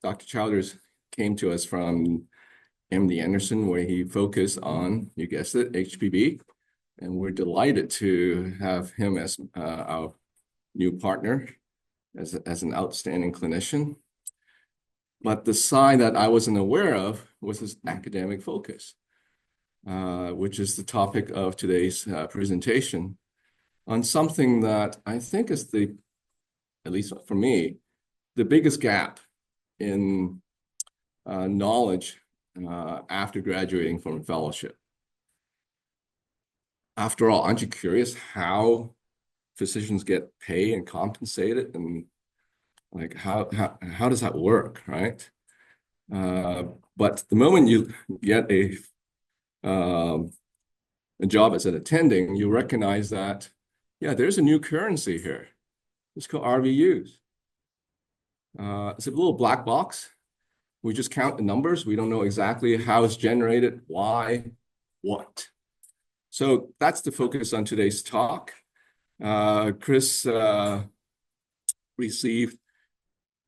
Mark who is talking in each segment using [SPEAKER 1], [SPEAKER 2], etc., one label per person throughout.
[SPEAKER 1] Dr. Childers came to us from MD Anderson, where he focused on, you guessed it, HPV. And we're delighted to have him as our new partner, as an outstanding clinician. But the side that I wasn't aware of was his academic focus, which is the topic of today's presentation, on something that I think is at least for me, the biggest gap in knowledge after graduating from a fellowship. After all, aren't you curious how physicians get paid and compensated, and like how does that work, right? But the moment you get a job as an attending, you recognize that, yeah, there's a new currency here. It's called RVUs. It's a little black box. We just count the numbers. We don't know exactly how it's generated, why, what. So that's the focus on today's talk. Chris received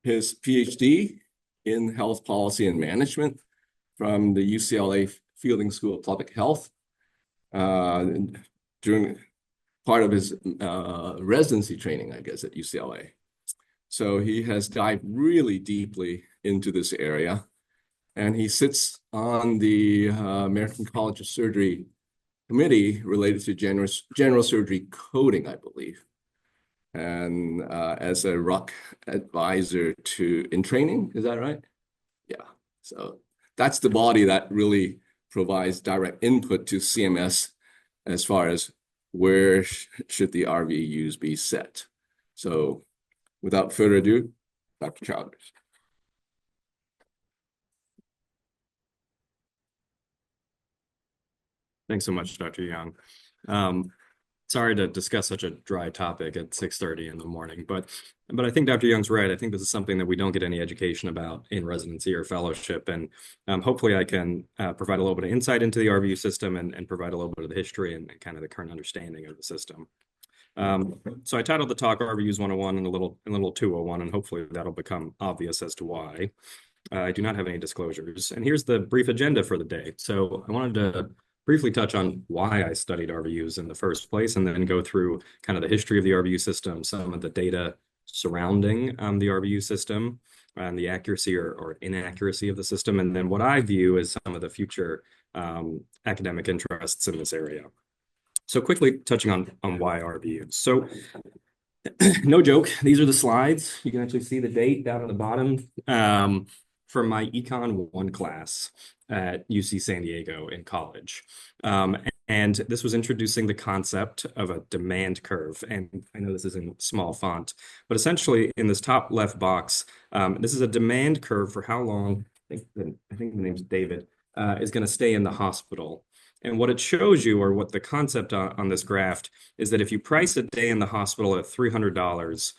[SPEAKER 1] his PhD in health policy and management from the UCLA Fielding School of Public Health during part of his residency training, I guess, at UCLA. So he has dived really deeply into this area, and he sits on the American College of Surgery committee related to general surgery coding, I believe, and as a RUC advisor in training. Is that right? Yeah. So that's the body that really provides direct input to CMS as far as where should the RVUs be set. So without further ado, Dr. Childers.
[SPEAKER 2] Thanks so much, Dr. Young. Sorry to discuss such a dry topic at 6:30 in the morning, but I think Dr. Young's right. I think this is something that we don't get any education about in residency or fellowship, and hopefully I can provide a little bit of insight into the RVU system and provide a little bit of the history and kind of the current understanding of the system. So I titled the talk RVUs 101 and a little 201, and hopefully that'll become obvious as to why. I do not have any disclosures, and here's the brief agenda for the day. So I wanted to briefly touch on why I studied RVUs in the first place, and then go through kind of the history of the RVU system, some of the data surrounding the RVU system, and the accuracy or inaccuracy of the system, and then what I view as some of the future academic interests in this area. So quickly touching on why RVUs. So no joke, these are the slides. You can actually see the date down at the bottom from my Econ 1 class at UC San Diego in college. And this was introducing the concept of a demand curve. And I know this is in small font, but essentially in this top left box, this is a demand curve for how long, I think the name's David, is going to stay in the hospital. And what it shows you, or what the concept on this graph, is that if you price a day in the hospital at $300,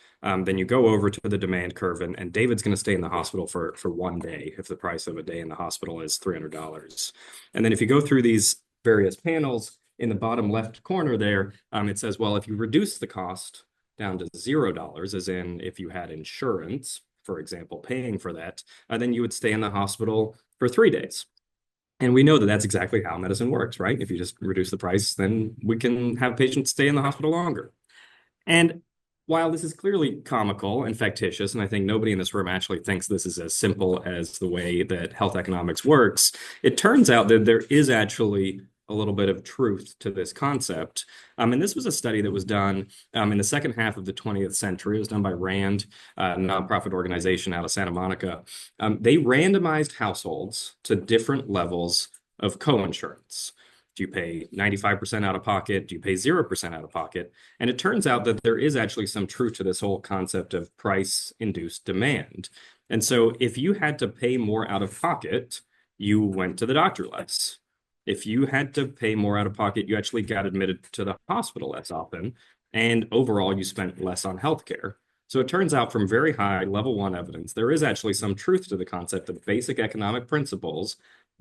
[SPEAKER 2] then you go over to the demand curve, and David's going to stay in the hospital for 1 day if the price of a day in the hospital is $300. And then if you go through these various panels in the bottom left corner there, it says, well, if you reduce the cost down to $0, as in if you had insurance, for example, paying for that, then you would stay in the hospital for 3 days. And we know that that's exactly how medicine works, right? If you just reduce the price, then we can have patients stay in the hospital longer. And while this is clearly comical and factitious, and I think nobody in this room actually thinks this is as simple as the way that health economics works, it turns out that there is actually a little bit of truth to this concept. And this was a study that was done in the second half of the 20th century. It was done by RAND, a nonprofit organization out of Santa Monica. They randomized households to different levels of coinsurance. Do you pay 95% out of pocket? Do you pay 0% out of pocket? And it turns out that there is actually some truth to this whole concept of price-induced demand. And so if you had to pay more out of pocket, you went to the doctor less. If you had to pay more out of pocket, you actually got admitted to the hospital less often, and overall you spent less on healthcare. So it turns out from very high level 1 evidence, there is actually some truth to the concept that basic economic principles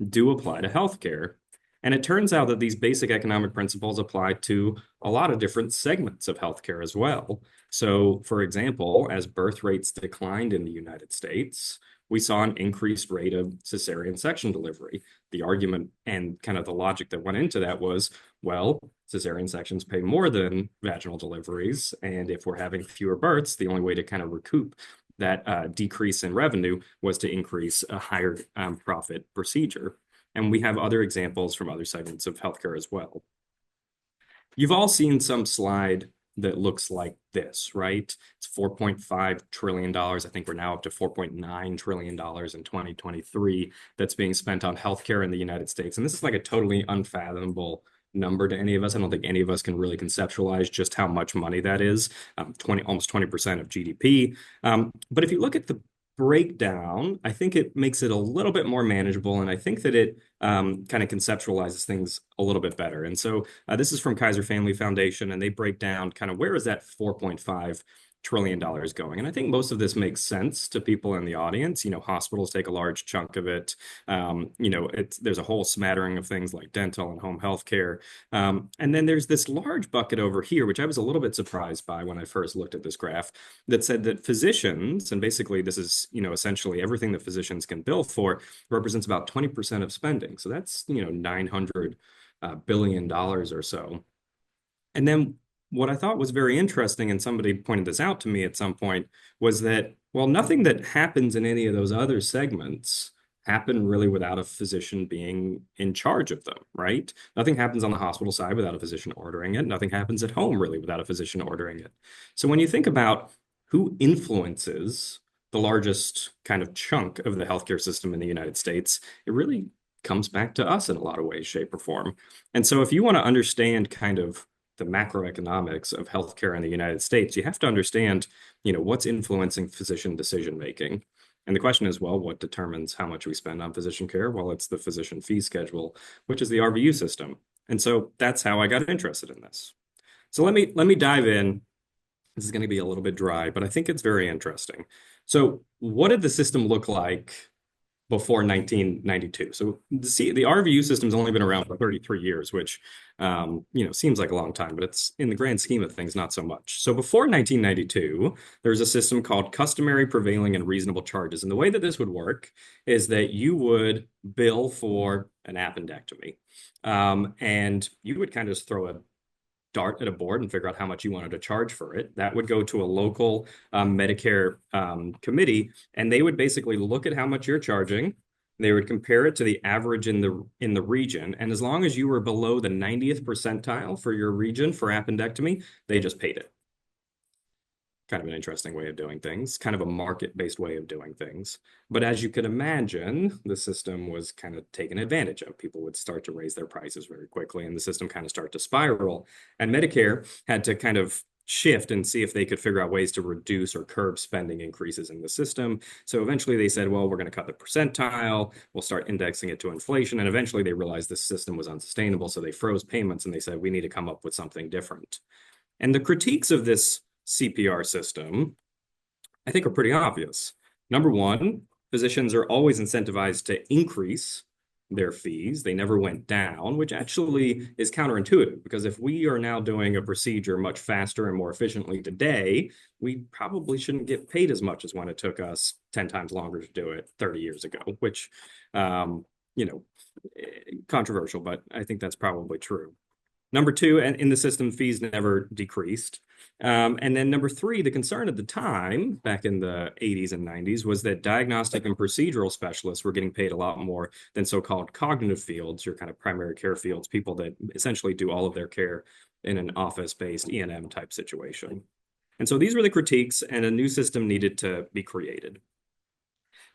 [SPEAKER 2] do apply to healthcare. And it turns out that these basic economic principles apply to a lot of different segments of healthcare as well. So, for example, as birth rates declined in the United States, we saw an increased rate of cesarean section delivery. The argument and kind of the logic that went into that was, well, cesarean sections pay more than vaginal deliveries. And if we're having fewer births, the only way to kind of recoup that decrease in revenue was to increase a higher profit procedure. And we have other examples from other segments of healthcare as well. You've all seen some slide that looks like this, right? It's $4.5 trillion. I think we're now up to $4.9 trillion in 2023 that's being spent on healthcare in the United States. And this is like a totally unfathomable number to any of us. I don't think any of us can really conceptualize just how much money that is, almost 20% of GDP. But if you look at the breakdown, I think it makes it a little bit more manageable, and I think that it kind of conceptualizes things a little bit better. And so this is from Kaiser Family Foundation, and they break down kind of where is that $4.5 trillion going. And I think most of this makes sense to people in the audience. You know, hospitals take a large chunk of it. You know, there's a whole smattering of things like dental and home health care. And then there's this large bucket over here, which I was a little bit surprised by when I first looked at this graph, that said that physicians, and basically this is, you know, essentially everything that physicians can bill for, represents about 20% of spending. So that's, you know, $900 billion or so. And then what I thought was very interesting, and somebody pointed this out to me at some point, was that, well, nothing that happens in any of those other segments happen really without a physician being in charge of them, right? Nothing happens on the hospital side without a physician ordering it. Nothing happens at home really without a physician ordering it. So when you think about who influences the largest kind of chunk of the healthcare system in the United States, it really comes back to us in a lot of ways, shape, or form. And so if you want to understand kind of the macroeconomics of healthcare in the United States, you have to understand, you know, what's influencing physician decision making. And the question is, well, what determines how much we spend on physician care? Well, it's the physician fee schedule, which is the RVU system. And so that's how I got interested in this. So let me dive in. This is going to be a little bit dry, but I think it's very interesting. So what did the system look like before 1992? So the RVU system's only been around for 33 years, which, you know, seems like a long time, but it's in the grand scheme of things, not so much. So before 1992, there was a system called customary, prevailing, and reasonable charges. And the way that this would work is that you would bill for an appendectomy. And you would kind of just throw a dart at a board and figure out how much you wanted to charge for it. That would go to a local Medicare committee, and they would basically look at how much you're charging. They would compare it to the average in the region, and as long as you were below the 90th percentile for your region for appendectomy, they just paid it. Kind of an interesting way of doing things, kind of a market-based way of doing things. But as you can imagine, the system was kind of taken advantage of. People would start to raise their prices very quickly, and the system kind of started to spiral. And Medicare had to kind of shift and see if they could figure out ways to reduce or curb spending increases in the system. So eventually they said, well, we're going to cut the percentile, we'll start indexing it to inflation. And eventually they realized the system was unsustainable. So they froze payments and they said, we need to come up with something different. And the critiques of this CPR system, I think, are pretty obvious. Number one, physicians are always incentivized to increase their fees. They never went down, which actually is counterintuitive, because if we are now doing a procedure much faster and more efficiently today, we probably shouldn't get paid as much as when it took us 10 times longer to do it 30 years ago, which, you know, controversial, but I think that's probably true. Number two, and in the system, fees never decreased. And then number three, the concern at the time, back in the 80s and 90s, was that diagnostic and procedural specialists were getting paid a lot more than so-called cognitive fields, your kind of primary care fields, people that essentially do all of their care in an office-based E&M type situation. And so these were the critiques, and a new system needed to be created.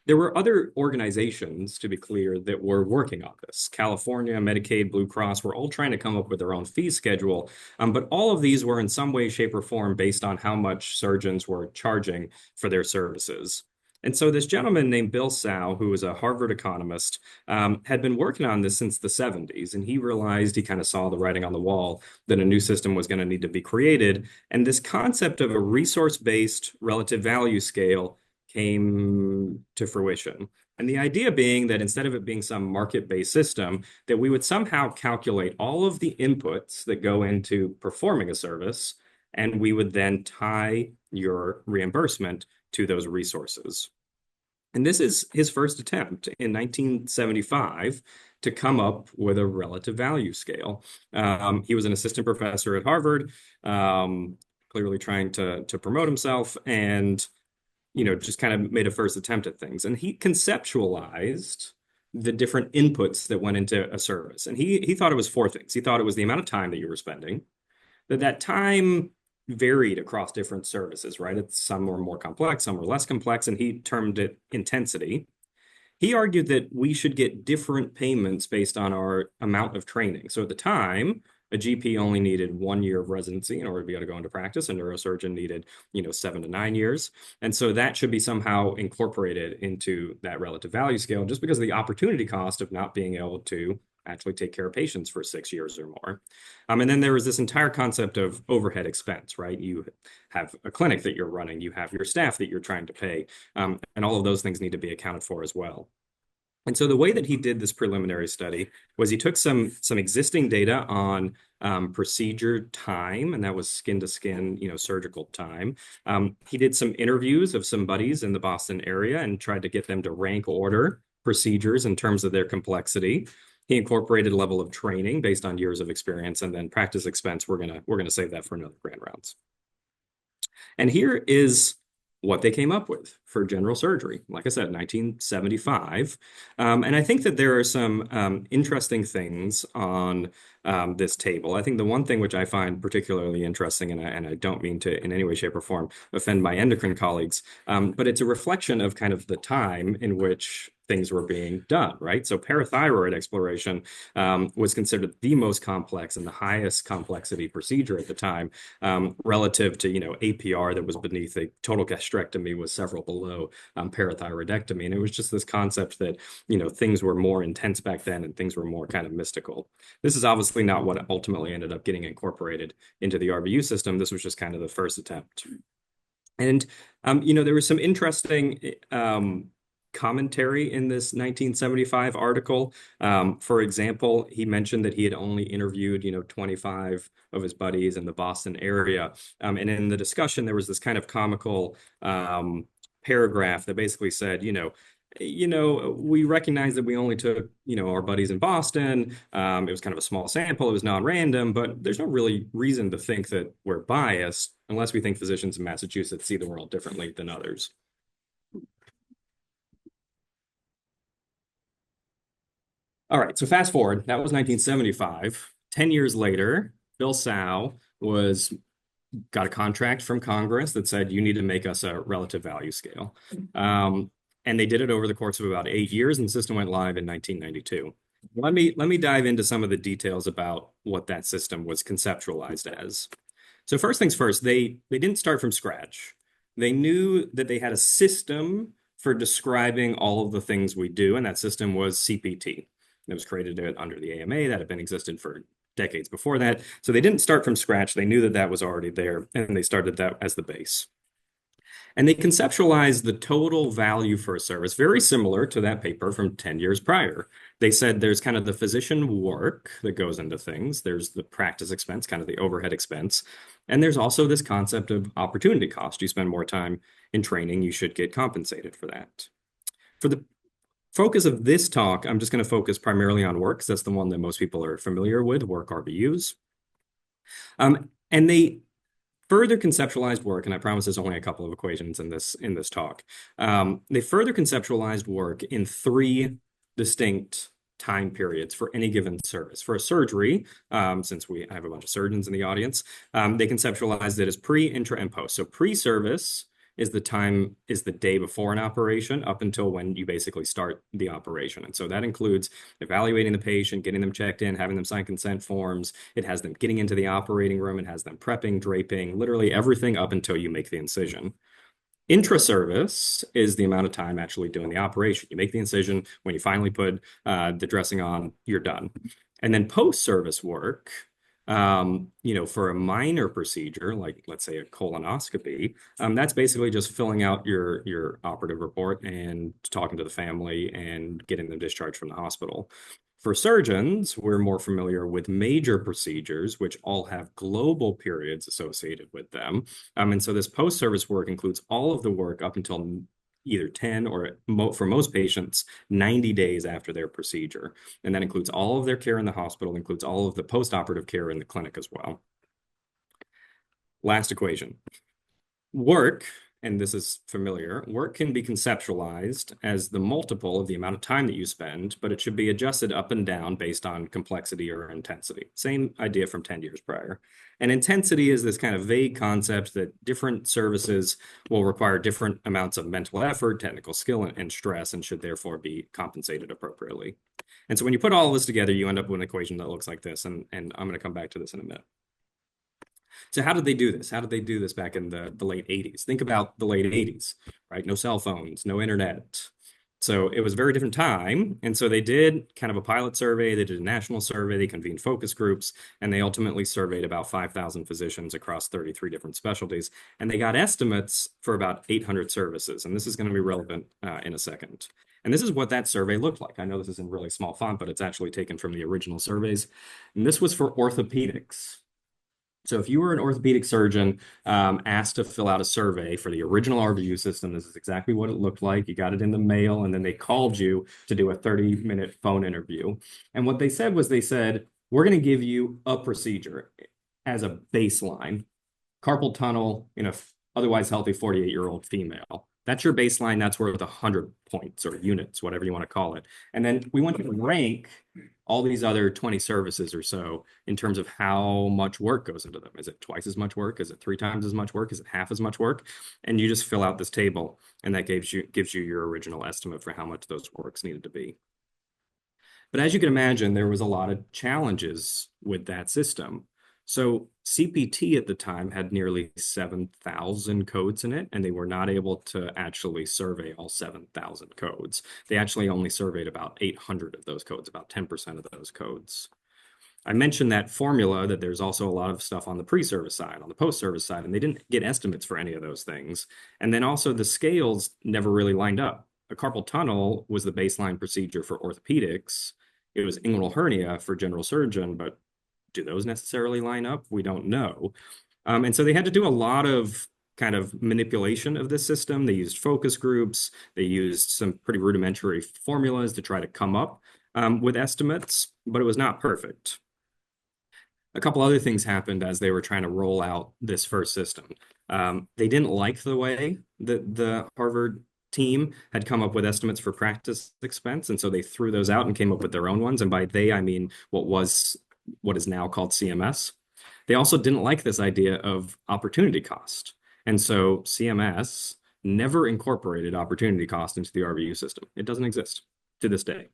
[SPEAKER 2] There were other organizations, to be clear, that were working on this. California, Medicaid, Blue Cross were all trying to come up with their own fee schedule, but all of these were in some way, shape, or form based on how much surgeons were charging for their services. And so this gentleman named Bill Sau, who was a Harvard economist, had been working on this since the 70s, and he realized, he kind of saw the writing on the wall, that a new system was going to need to be created. And this concept of a resource-based relative value scale came to fruition. And the idea being that instead of it being some market-based system, that we would somehow calculate all of the inputs that go into performing a service, and we would then tie your reimbursement to those resources. And this is his first attempt in 1975 to come up with a relative value scale. He was an assistant professor at Harvard, clearly trying to promote himself, and just kind of made a first attempt at things. And he conceptualized the different inputs that went into a service. And he thought it was four things. He thought it was the amount of time that you were spending, that time varied across different services, right? Some were more complex, some were less complex, and he termed it intensity. He argued that we should get different payments based on our amount of training. So at the time, a GP only needed 1 year of residency in order to be able to go into practice. A neurosurgeon needed, 7 to 9 years. And so that should be somehow incorporated into that relative value scale, just because of the opportunity cost of not being able to actually take care of patients for 6 years or more. And then there was this entire concept of overhead expense, right? You have a clinic that you're running, you have your staff that you're trying to pay, and all of those things need to be accounted for as well. And so the way that he did this preliminary study was he took some existing data on procedure time, and that was skin to skin, surgical time. He did some interviews of some buddies in the Boston area and tried to get them to rank order procedures in terms of their complexity. He incorporated a level of training based on years of experience, and then practice expense. We're gonna save that for another grand rounds. And here is what they came up with for general surgery. Like I said, 1975. And I think that there are some interesting things on this table. I think the one thing which I find particularly interesting, and I don't mean to in any way, shape, or form offend my endocrine colleagues, but it's a reflection of kind of the time in which things were being done, right? So parathyroid exploration was considered the most complex and the highest complexity procedure at the time, relative to, APR that was beneath a total gastrectomy was several below parathyroidectomy. And it was just this concept that, things were more intense back then and things were more kind of mystical. This is obviously not what ultimately ended up getting incorporated into the RVU system. This was just kind of the first attempt. And, there was some interesting commentary in this 1975 article. For example, he mentioned that he had only interviewed, 25 of his buddies in the Boston area. And in the discussion, there was this kind of comical paragraph that basically said, we recognize that we only took, our buddies in Boston. It was kind of a small sample. It was non-random, but there's no really reason to think that we're biased unless we think physicians in Massachusetts see the world differently than others. All right, so fast forward, that was 1975. 10 years later, Bill Sow got a contract from Congress that said you need to make us a relative value scale. And they did it over the course of about 8 years, and the system went live in 1992. Let me dive into some of the details about what that system was conceptualized as. So first things first, they didn't start from scratch. They knew that they had a system for describing all of the things we do, and that system was CPT. It was created under the AMA that had been existed for decades before that. So they didn't start from scratch. They knew that that was already there, and they started that as the base. And they conceptualized the total value for a service very similar to that paper from 10 years prior. They said there's kind of the physician work that goes into things. There's the practice expense, kind of the overhead expense. And there's also this concept of opportunity cost. You spend more time in training, you should get compensated for that. For the focus of this talk, I'm just going to focus primarily on work, because that's the one that most people are familiar with, work RVUs. And they further conceptualized work, and I promise there's only a couple of equations in this talk. They further conceptualized work in 3 distinct time periods for any given service. For a surgery, since I have a bunch of surgeons in the audience, they conceptualized it as pre, intra, and post. So pre-service is the day before an operation up until when you basically start the operation. And so that includes evaluating the patient, getting them checked in, having them sign consent forms. It has them getting into the operating room. It has them prepping, draping, literally everything up until you make the incision. Intra-service is the amount of time actually doing the operation. You make the incision. When you finally put the dressing on, you're done. And then post-service work, for a minor procedure, like let's say a colonoscopy, that's basically just filling out your operative report and talking to the family and getting them discharged from the hospital. For surgeons, we're more familiar with major procedures, which all have global periods associated with them. And so this post-service work includes all of the work up until either 10 or for most patients, 90 days after their procedure. And that includes all of their care in the hospital, includes all of the post-operative care in the clinic as well. Last equation. Work, and this is familiar, work can be conceptualized as the multiple of the amount of time that you spend, but it should be adjusted up and down based on complexity or intensity. Same idea from 10 years prior. And intensity is this kind of vague concept that different services will require different amounts of mental effort, technical skill, and stress, and should therefore be compensated appropriately. And so when you put all this together, you end up with an equation that looks like this, and I'm going to come back to this in a minute. So how did they do this? How did they do this back in the late 80s? Think about the late 80s, right? No cell phones, no internet. So it was a very different time. And so they did kind of a pilot survey, they did a national survey, they convened focus groups, and they ultimately surveyed about 5,000 physicians across 33 different specialties. And they got estimates for about 800 services. And this is going to be relevant in a second. And this is what that survey looked like. I know this is in really small font, but it's actually taken from the original surveys. And this was for orthopedics. So if you were an orthopedic surgeon asked to fill out a survey for the original RVU system, this is exactly what it looked like. You got it in the mail, and then they called you to do a 30-minute phone interview. And what they said was, they said, we're going to give you a procedure as a baseline, carpal tunnel in a otherwise healthy 48-year-old female. That's your baseline. That's worth 100 points or units, whatever you want to call it. And then we want you to rank all these other 20 services or so in terms of how much work goes into them. Is it twice as much work? Is it 3 times as much work? Is it half as much work? And you just fill out this table, and that gives you your original estimate for how much those works needed to be. But as you can imagine, there was a lot of challenges with that system. So CPT at the time had nearly 7,000 codes in it, and they were not able to actually survey all 7,000 codes. They actually only surveyed about 800 of those codes, about 10% of those codes. I mentioned that formula, that there's also a lot of stuff on the pre-service side, on the post-service side, and they didn't get estimates for any of those things. And then also the scales never really lined up. A carpal tunnel was the baseline procedure for orthopedics. It was inguinal hernia for general surgeon, but do those necessarily line up? We don't know. And so they had to do a lot of kind of manipulation of this system. They used focus groups. They used some pretty rudimentary formulas to try to come up with estimates, but it was not perfect. A couple other things happened as they were trying to roll out this first system. They didn't like the way that the Harvard team had come up with estimates for practice expense, and so they threw those out and came up with their own ones. And by they, I mean what is now called CMS. They also didn't like this idea of opportunity cost. And so CMS never incorporated opportunity cost into the RVU system. It doesn't exist to this day.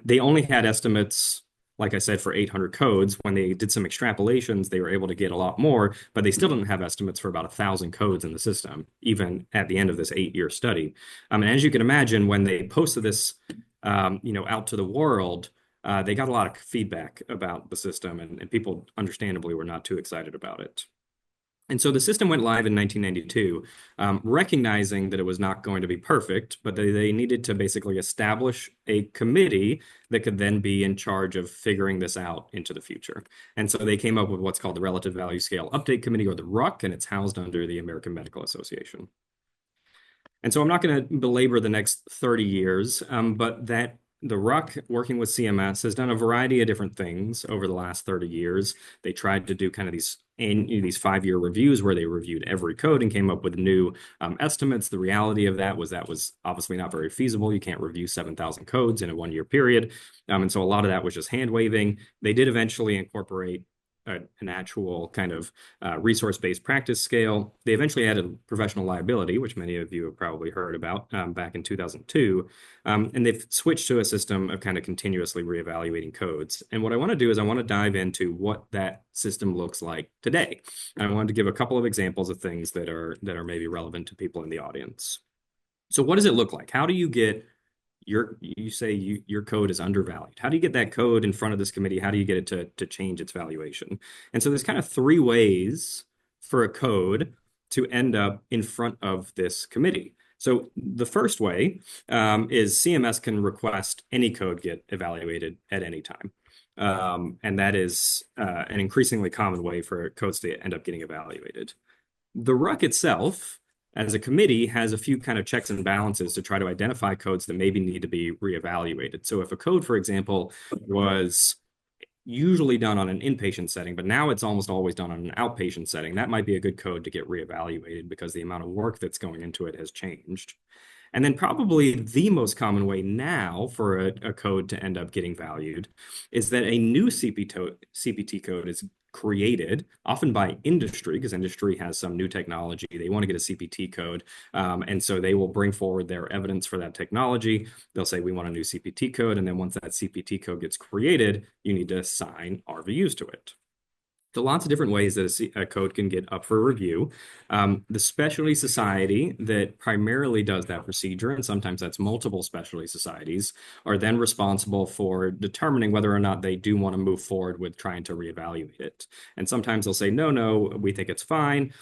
[SPEAKER 2] They only had estimates, like I said, for 800 codes. When they did some extrapolations, they were able to get a lot more, but they still didn't have estimates for about 1,000 codes in the system, even at the end of this 8-year study. And as you can imagine, when they posted this out to the world, they got a lot of feedback about the system, and people understandably were not too excited about it. And so the system went live in 1992, recognizing that it was not going to be perfect, but they needed to basically establish a committee that could then be in charge of figuring this out into the future. And so they came up with what's called the Relative Value Scale Update Committee, or the RUC, and it's housed under the American Medical Association. And so I'm not going to belabor the next 30 years, but that the RUC, working with CMS, has done a variety of different things over the last 30 years. They tried to do kind of these 5-year reviews where they reviewed every code and came up with new estimates. The reality of that was obviously not very feasible. You can't review 7,000 codes in a 1-year period. And so a lot of that was just hand waving. They did eventually incorporate an actual kind of resource-based practice scale. They eventually added professional liability, which many of you have probably heard about back in 2002. And they've switched to a system of kind of continuously reevaluating codes. And what I want to do is I want to dive into what that system looks like today. And I wanted to give a couple of examples of things that are maybe relevant to people in the audience. So what does it look like? How do you get you say your code is undervalued? How do you get that code in front of this committee? How do you get it to change its valuation? And so there's kind of 3 ways for a code to end up in front of this committee. So the first way is CMS can request any code get evaluated at any time. And that is an increasingly common way for codes to end up getting evaluated. The RUC itself as a committee, has a few kind of checks and balances to try to identify codes that maybe need to be reevaluated. So if a code, for example, was usually done on an inpatient setting, but now it's almost always done on an outpatient setting, that might be a good code to get reevaluated because the amount of work that's going into it has changed. And then probably the most common way now for a code to end up getting valued is that a new CPT code is created, often by industry, because industry has some new technology. They want to get a CPT code. And so they will bring forward their evidence for that technology. They'll say, we want a new CPT code. And then once that CPT code gets created, you need to assign RVUs to it. So lots of different ways that a code can get up for review. The specialty society that primarily does that procedure, and sometimes that's multiple specialty societies, are then responsible for determining whether or not they do want to move forward with trying to reevaluate it. And sometimes they'll say, no, no, we think it's fine.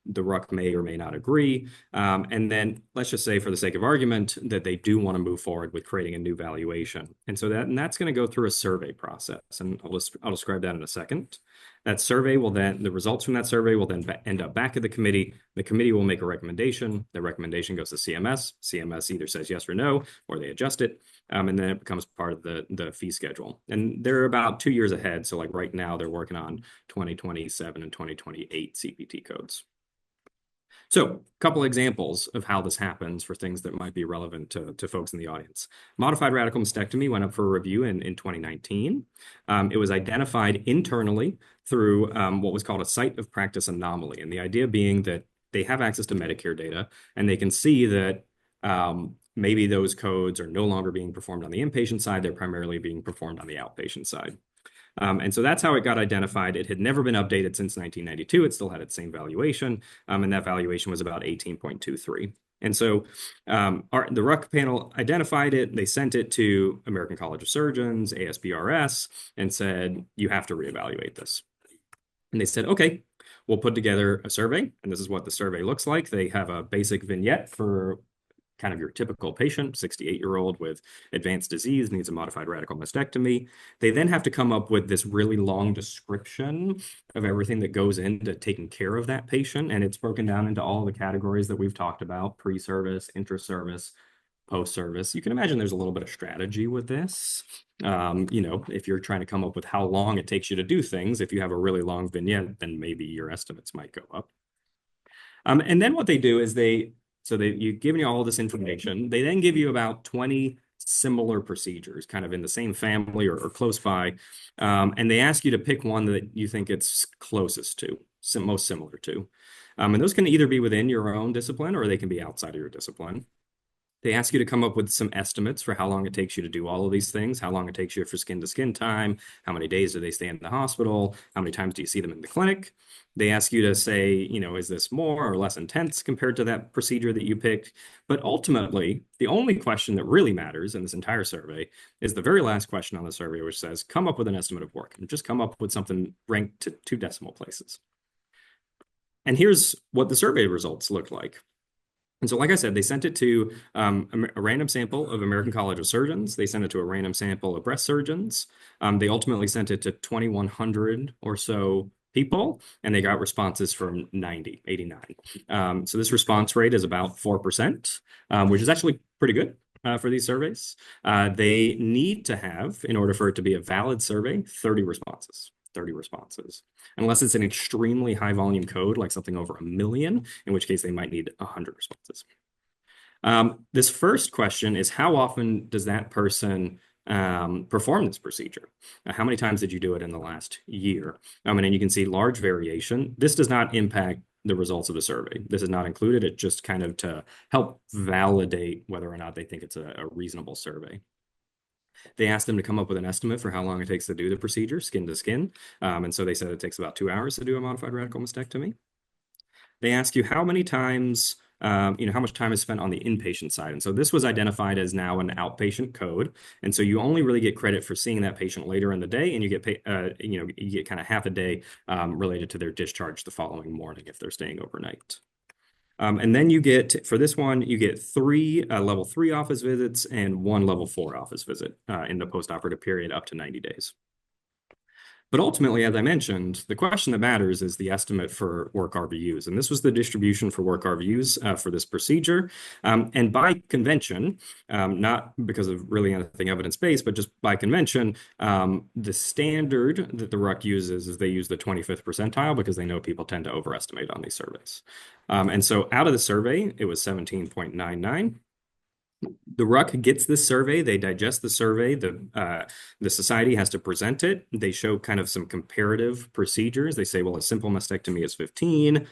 [SPEAKER 2] The RUC may or may not agree. And then let's just say, for the sake of argument, that they do want to move forward with creating a new valuation. And so that's going to go through a survey process. And I'll describe that in a second. That survey will then, the results from that survey will then end up back at the committee. The committee will make a recommendation. The recommendation goes to CMS. CMS either says yes or no, or they adjust it. And then it becomes part of the fee schedule. And they're about 2 years ahead. So like right now, they're working on 2027 and 2028 CPT codes. So a couple examples of how this happens for things that might be relevant to folks in the audience. Modified radical mastectomy went up for review in 2019. It was identified internally through what was called a site of practice anomaly. And the idea being that they have access to Medicare data and they can see that maybe those codes are no longer being performed on the inpatient side, they're primarily being performed on the outpatient side. And so that's how it got identified. It had never been updated since 1992. It still had its same valuation, and that valuation was about 18.23. And so the RUC panel identified it. They sent it to American College of Surgeons, ASBRS, and said, you have to reevaluate this. And they said, okay, we'll put together a survey. And this is what the survey looks like. They have a basic vignette for kind of your typical patient, 68-year-old with advanced disease, needs a modified radical mastectomy. They then have to come up with this really long description of everything that goes into taking care of that patient. And it's broken down into all the categories that we've talked about: pre-service, intra-service, post-service. You can imagine there's a little bit of strategy with this. If you're trying to come up with how long it takes you to do things, if you have a really long vignette, then maybe your estimates might go up. And then what they do is you've given you all this information. They then give you about 20 similar procedures, kind of in the same family or close by. And they ask you to pick one that you think it's closest to, most similar to. And those can either be within your own discipline or they can be outside of your discipline. They ask you to come up with some estimates for how long it takes you to do all of these things, how long it takes you for skin-to-skin time, how many days do they stay in the hospital, how many times do you see them in the clinic. They ask you to say, is this more or less intense compared to that procedure that you picked? But ultimately, the only question that really matters in this entire survey is the very last question on the survey, which says, come up with an estimate of work, and just come up with something ranked to 2 decimal places. And here's what the survey results look like. And so, like I said, they sent it to a random sample of American College of Surgeons. They sent it to a random sample of breast surgeons. They ultimately sent it to 2,100 or so people, and they got responses from 89. So this response rate is about 4%, which is actually pretty good for these surveys. They need to have, in order for it to be a valid survey, 30 responses. Unless it's an extremely high volume code, like something over 1 million, in which case they might need 100 responses. This first question is, how often does that person perform this procedure? How many times did you do it in the last year? And then you can see large variation. This does not impact the results of the survey. This is not included. It just kind of to help validate whether or not they think it's a reasonable survey. They asked them to come up with an estimate for how long it takes to do the procedure, skin to skin. And so they said it takes about 2 hours to do a modified radical mastectomy. They ask you how many times, how much time is spent on the inpatient side. And so this was identified as now an outpatient code. And so you only really get credit for seeing that patient later in the day, and you get kind of half a day related to their discharge the following morning if they're staying overnight. And then for this one, you get 3 level 3 office visits and 1 level 4 office visit in the postoperative period up to 90 days. But ultimately, as I mentioned, the question that matters is the estimate for work RVUs. And this was the distribution for work RVUs for this procedure. And by convention, not because of really anything evidence-based, but just by convention, the standard that the RUC uses is they use the 25th percentile because they know people tend to overestimate on these surveys. And so out of the survey, it was 17.99. The RUC gets this survey, they digest the survey, the society has to present it. They show kind of some comparative procedures. They say, well, a simple mastectomy is 15,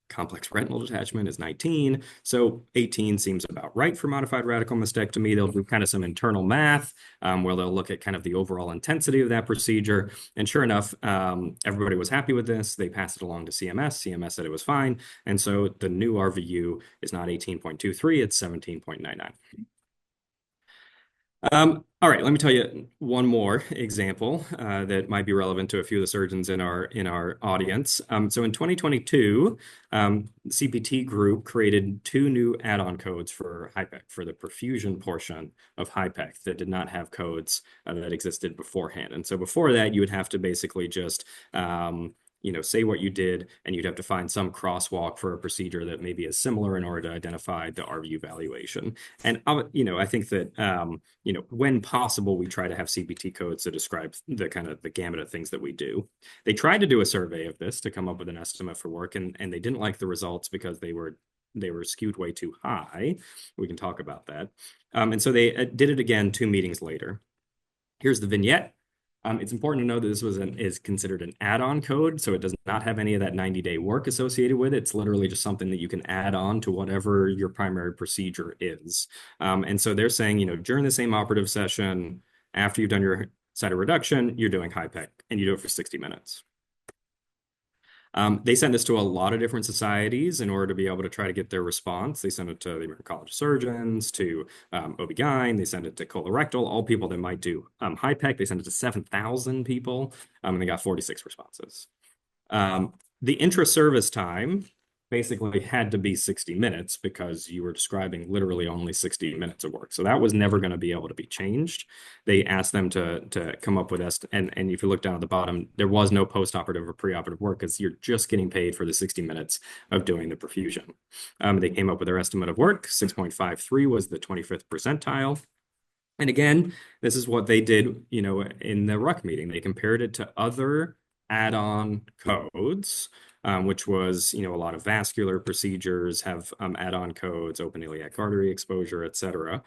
[SPEAKER 2] complex retinal detachment is 19. So 18 seems about right for modified radical mastectomy. They'll do kind of some internal math where they'll look at kind of the overall intensity of that procedure. And sure enough, everybody was happy with this. They passed it along to CMS. CMS said it was fine. And so the new RVU is not 18.23, it's 17.99. All right, let me tell you one more example that might be relevant to a few of the surgeons in our audience. So in 2022, CPT Group created 2 new add-on codes for HIPEC, for the perfusion portion of HIPEC that did not have codes that existed beforehand. And so before that, you would have to basically just say what you did, and you'd have to find some crosswalk for a procedure that maybe is similar in order to identify the RVU valuation. And I think that when possible, we try to have CPT codes to describe the kind of the gamut of things that we do. They tried to do a survey of this to come up with an estimate for work, and they didn't like the results because they were skewed way too high. We can talk about that. And so they did it again 2 meetings later. Here's the vignette. It's important to know that this is considered an add-on code, so it does not have any of that 90-day work associated with it. It's literally just something that you can add on to whatever your primary procedure is. And so they're saying, during the same operative session, after you've done your site of reduction, you're doing HIPEC, and you do it for 60 minutes. They sent this to a lot of different societies in order to be able to try to get their response. They sent it to the American College of Surgeons, to OB-GYN, they sent it to colorectal, all people that might do HIPEC. They sent it to 7,000 people, and they got 46 responses. The intra-service time basically had to be 60 minutes because you were describing literally only 60 minutes of work. So that was never going to be able to be changed. They asked them to come up with and if you look down at the bottom, there was no post-operative or pre-operative work because you're just getting paid for the 60 minutes of doing the perfusion. They came up with their estimate of work. 6.53 was the 25th percentile. And again, this is what they did, in the RUC meeting. They compared it to other add-on codes, which was, a lot of vascular procedures have add-on codes, open iliac artery exposure, et cetera.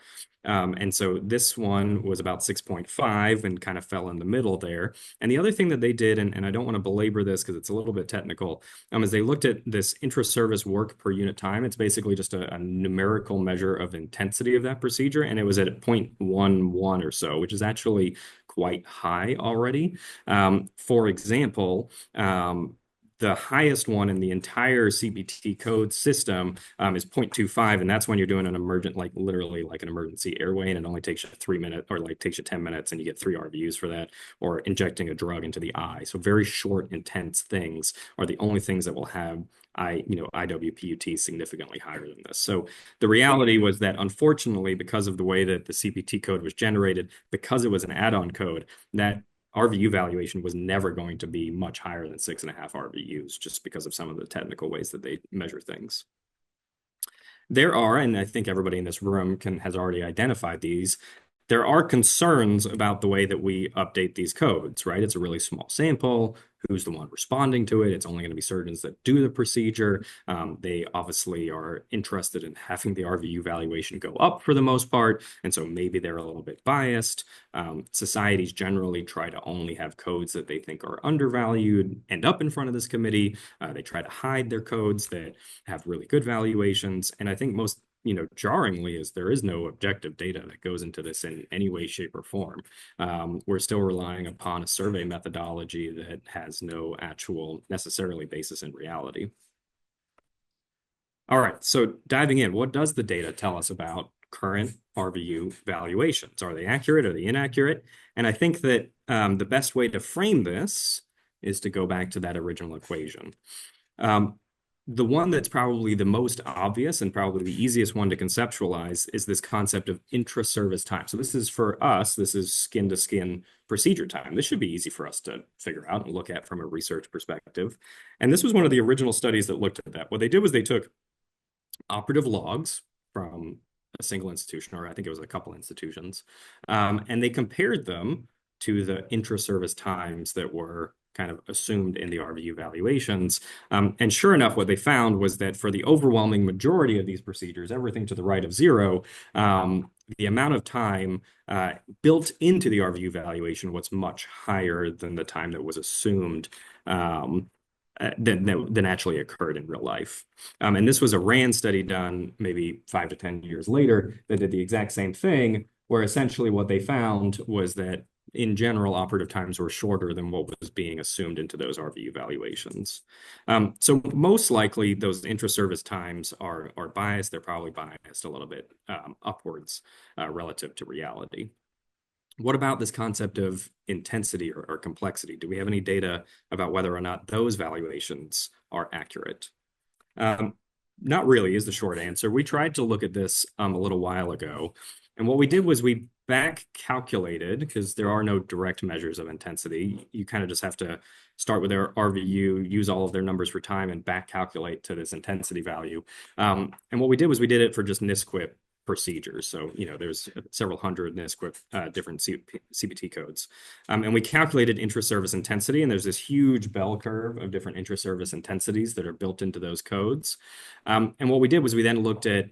[SPEAKER 2] And so this one was about 6.5 and kind of fell in the middle there. And the other thing that they did, and I don't want to belabor this because it's a little bit technical, is they looked at this intra-service work per unit time. It's basically just a numerical measure of intensity of that procedure. And it was at 0.11 or so, which is actually quite high already. For example, the highest one in the entire CPT code system is 0.25, and that's when you're doing an emergent, literally like an emergency airway, and it only takes you 3 minutes, or takes you 10 minutes, and you get 3 RVUs for that, or injecting a drug into the eye. So very short, intense things are the only things that will have IWPUT significantly higher than this. So the reality was that, unfortunately, because of the way that the CPT code was generated, because it was an add-on code, that RVU valuation was never going to be much higher than 6.5 RVUs, just because of some of the technical ways that they measure things. There are, and I think everybody in this room has already identified these, there are concerns about the way that we update these codes, right? It's a really small sample. Who's the one responding to it? It's only going to be surgeons that do the procedure. They obviously are interested in having the RVU valuation go up for the most part, and so maybe they're a little bit biased. Societies generally try to only have codes that they think are undervalued end up in front of this committee. They try to hide their codes that have really good valuations, and I think most jarringly is there is no objective data that goes into this in any way, shape, or form. We're still relying upon a survey methodology that has no actual necessarily basis in reality. All right, so diving in, what does the data tell us about current RVU valuations? Are they accurate? Are they inaccurate? And I think that the best way to frame this is to go back to that original equation. the one that's probably the most obvious and probably the easiest one to conceptualize is this concept of intra-service time. So this is for us, this is skin to skin procedure time. This should be easy for us to figure out and look at from a research perspective. And this was one of the original studies that looked at that. What they did was they took operative logs from a single institution, or I think it was a couple institutions, and they compared them to the intra-service times that were kind of assumed in the RVU valuations. And sure enough, what they found was that for the overwhelming majority of these procedures, everything to the right of zero, the amount of time built into the RVU valuation was much higher than the time that was assumed than actually occurred in real life. And this was a RAND study done maybe 5 to 10 years later that did the exact same thing, where essentially what they found was that in general, operative times were shorter than what was being assumed into those RVU valuations. So most likely those intra-service times are biased. They're probably biased a little bit upwards relative to reality. What about this concept of intensity or complexity? Do we have any data about whether or not those valuations are accurate? Not really is the short answer. We tried to look at this a little while ago. And what we did was we back calculated, because there are no direct measures of intensity. You kind of just have to start with their RVU, use all of their numbers for time, and back calculate to this intensity value. And what we did was we did it for just NSQIP procedures. So, there's several hundred NSQIP different CPT codes. And we calculated intra-service intensity, and there's this huge bell curve of different intra-service intensities that are built into those codes. And what we did was we then looked at,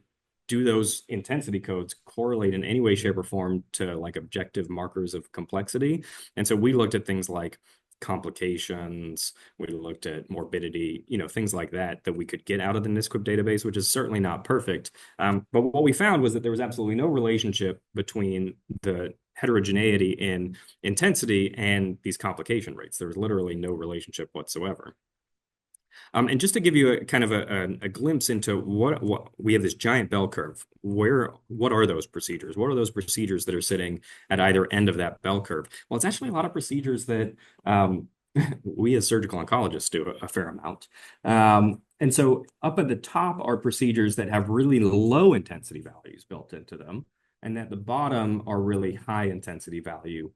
[SPEAKER 2] do those intensity codes correlate in any way, shape, or form to like objective markers of complexity? And so we looked at things like complications, we looked at morbidity, things like that we could get out of the NSQIP database, which is certainly not perfect. But what we found was that there was absolutely no relationship between the heterogeneity in intensity and these complication rates. There was literally no relationship whatsoever. And just to give you a kind of a glimpse into what we have this giant bell curve. What are those procedures? What are those procedures that are sitting at either end of that bell curve? Well, it's actually a lot of procedures that we as surgical oncologists do a fair amount. And so up at the top are procedures that have really low intensity values built into them. And at the bottom are really high intensity value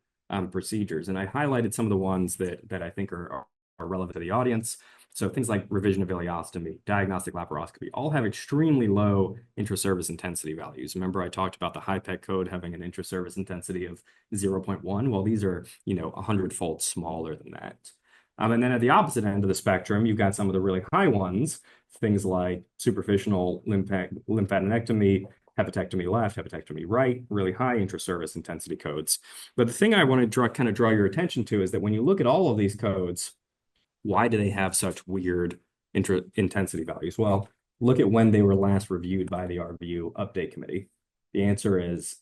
[SPEAKER 2] procedures. And I highlighted some of the ones that I think are relevant to the audience. So things like revision of ileostomy, diagnostic laparoscopy, all have extremely low intraservice intensity values. Remember, I talked about the HIPEC code having an intraservice intensity of 0.1. Well, these are, 100-fold smaller than that. And then at the opposite end of the spectrum, you've got some of the really high ones, things like superficial lymphadenectomy, hepatectomy left, hepatectomy right, really high intraservice intensity codes. But the thing I want to kind of draw your attention to is that when you look at all of these codes, why do they have such weird intensity values? Well, look at when they were last reviewed by the RVU update committee. The answer is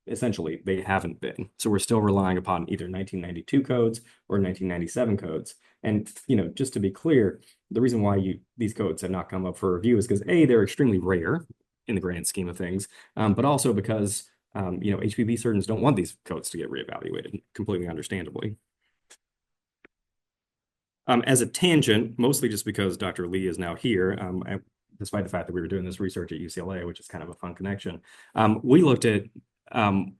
[SPEAKER 2] essentially they haven't been. So we're still relying upon either 1992 codes or 1997 codes. And, just to be clear, the reason why these codes have not come up for review is because A, they're extremely rare in the grand scheme of things, but also because, HPB surgeons don't want these codes to get reevaluated, completely understandably. As a tangent, mostly just because Dr. Lee is now here, despite the fact that we were doing this research at UCLA, which is kind of a fun connection, we looked at an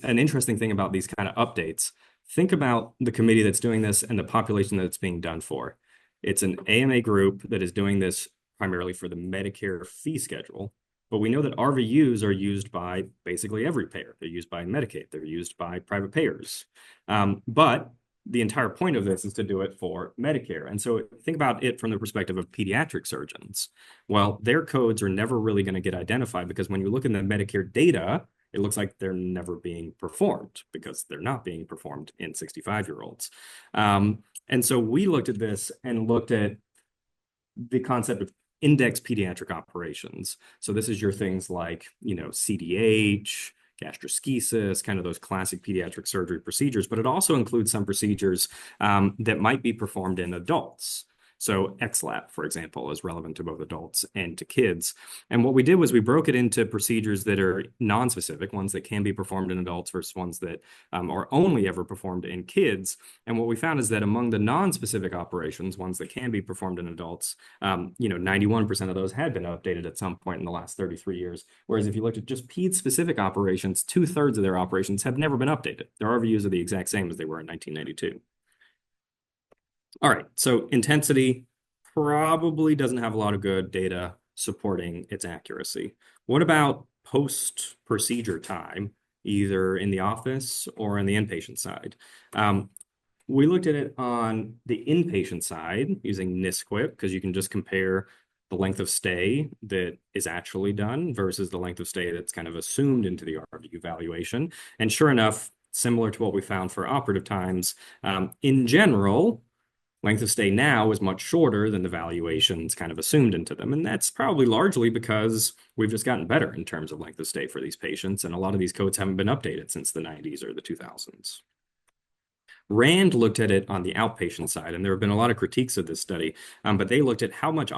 [SPEAKER 2] interesting thing about these kind of updates. Think about the committee that's doing this and the population that it's being done for. It's an AMA group that is doing this primarily for the Medicare fee schedule, but we know that RVUs are used by basically every payer. They're used by Medicaid. They're used by private payers. But the entire point of this is to do it for Medicare. And so think about it from the perspective of pediatric surgeons. Well, their codes are never really going to get identified because when you look in the Medicare data, it looks like they're never being performed because they're not being performed in 65-year-olds. And so we looked at this and looked at the concept of index pediatric operations. So this is your things like, CDH, gastroschisis, kind of those classic pediatric surgery procedures, but it also includes some procedures that might be performed in adults. So XLAP, for example, is relevant to both adults and to kids. And what we did was we broke it into procedures that are non-specific, ones that can be performed in adults versus ones that are only ever performed in kids. And what we found is that among the non-specific operations, ones that can be performed in adults, 91% of those had been updated at some point in the last 33 years. Whereas if you looked at just PED-specific operations, 2/3 of their operations have never been updated. Their RVUs are the exact same as they were in 1992. All right, so intensity probably doesn't have a lot of good data supporting its accuracy. What about post-procedure time, either in the office or in the inpatient side? We looked at it on the inpatient side using NSQIP because you can just compare the length of stay that is actually done versus the length of stay that's kind of assumed into the RVU valuation. And sure enough, similar to what we found for operative times, in general, length of stay now is much shorter than the valuations kind of assumed into them. And that's probably largely because we've just gotten better in terms of length of stay for these patients. And a lot of these codes haven't been updated since the 90s or the 2000s. Rand looked at it on the outpatient side, and there have been a lot of critiques of this study, but they looked at how many